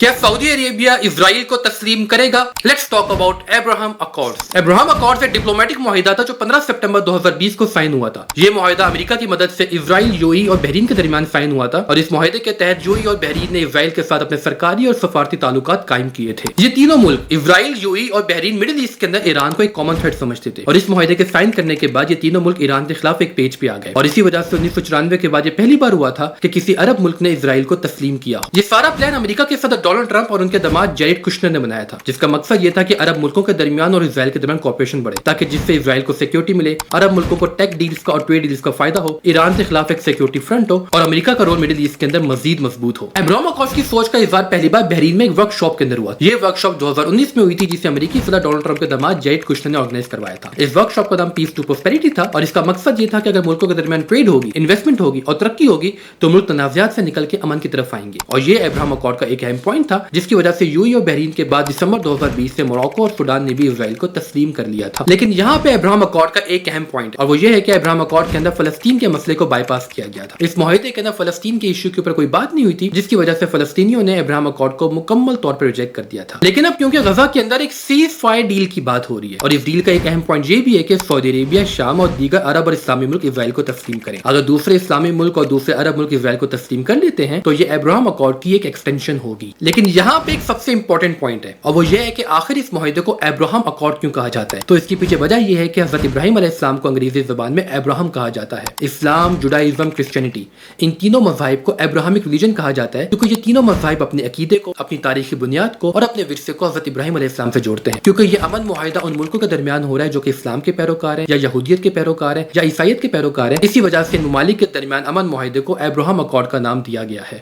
क्या Saudi Arabia Israel को तस्लीम करेगा? Let's talk about Abraham accords. Abraham accords एक डिप्लोमेटिक मुआहिदा था जो 15 सितंबर 2020 को साइन हुआ था। ये मुआहिदा अमेरिका की मदद से इजराइल, यूएई और बहरीन के दरमियान साइन हुआ था और इस मुआहिदे के तहत यूएई और बहरीन ने इजराइल के साथ अपने सरकारी और सफारती ताल्लुकात कायम किए थे। ये तीनों मुल्क इजराइल, यूएई और बहरीन मिडिल ईस्ट के अंदर ईरान को एक कॉमन थ्रेट समझते थे और इस मुआहिदे के साइन करने के बाद ये तीनों मुल्क ईरान के खिलाफ एक पेज पे आ गए और इसी वजह से 1994 के बाद ये पहली बार हुआ था कि किसी अरब मुल्क ने इजराइल को तस्लीम किया। ये सारा प्लान अमेरिका के सदर डोनाल्ड ट्रंप और उनके दामाद जैरेड कुशनर ने बनाया था, जिसका मकसद ये था कि अरब मुल्कों के दरमियान और इजराइल के दरमियान कोऑपरेशन बढ़े ताकि जिससे इजराइल को सिक्योरिटी मिले, अरब मुल्कों को टेक डील्स का और ट्रेड डील्स का फायदा हो, ईरान के खिलाफ एक सिक्योरिटी फ्रंट हो और अमेरिका का रोल मिडिल ईस्ट के अंदर मजीद मजबूत हो। अब्राहम अकॉर्ड्स की सोच का इजहार पहली बार बहरीन में एक वर्कशॉप के अंदर हुआ। ये वर्कशॉप 2019 में हुई थी जिसे अमेरिकी सदर डोनाल्ड ट्रंप के दामाद जैरेड कुशनर ने ऑर्गेनाइज करवाया था। इस वर्कशॉप का नाम पीस टू प्रॉस्पेरिटी था और इसका मकसद ये था कि अगर मुल्कों के दरमियान ट्रेड होगी, इन्वेस्टमेंट होगी और तरक्की होगी तो मुल्क तनाज़ात से निकल के अमन की तरफ आएंगे। और ये अब्राहम अकॉर्ड का एक अहम पॉइंट था जिसकी वजह से यूएई और बहरीन के बाद दिसंबर 2020 से मोरक्को और सूडान ने भी इजराइल को तस्लीम कर लिया था। लेकिन यहाँ पे अब्राहम अकॉर्ड का एक अहम पॉइंट और वो ये है कि अब्राहम अकॉर्ड के अंदर फलस्तीन के मसले को बाईपास किया गया था। इस मुआहिदे के अंदर फलस्तीन के इश्यू के ऊपर कोई बात नहीं हुई थी जिसकी वजह से फलस्तीनियों ने अब्राहम अकॉर्ड को मुकम्मल तौर पर रिजेक्ट कर दिया था। लेकिन अब क्योंकि गजा के अंदर एक सीज फायर डील की बात हो रही है और इस डील का एक अहम पॉइंट ये भी है कि सऊदी अरेबिया, शाम और दीगर अरब और इस्लामी मुल्क इजराइल को तस्लीम करें। अगर दूसरे इस्लामी मुल्क और दूसरे अरब मुल्क इजराइल को तस्लीम कर लेते हैं तो ये अब्राहम अकॉर्ड की एक एक्सटेंशन होगी। लेकिन यहाँ पे एक सबसे इंपॉर्टेंट पॉइंट है और वो ये है कि आखिर इस मुआहिदे को अब्राहम अकॉर्ड क्यों कहा जाता है। तो इसके पीछे वजह यह है कि हज़रत इब्राहिम अलैहिस्सलाम को अंग्रेजी ज़बान में अब्राहम कहा जाता है। इस्लाम, जुडाइज्म, क्रिश्चियनिटी, इन तीनों मज़ाहिब को अब्राहमिक रिलीजन कहा जाता है क्योंकि ये तीनों मज़ाहिब अपने अकीदे को, अपनी तारीखी बुनियाद को और अपने विरसे को हज़रत इब्राहिम अलैहिस्सलाम से जोड़ते हैं। क्योंकि ये अमन मुआहिदा उन मुल्कों के दरमियान हो रहा है जो कि इस्लाम के पैरोकार हैं या यहूदियत के पैरोकार हैं या ईसाईयत के पैरोकार हैं। इसी वजह से इन ममालिक के दरमियान अमन मुआहिदे को अब्राहम अकॉर्ड का नाम दिया गया है।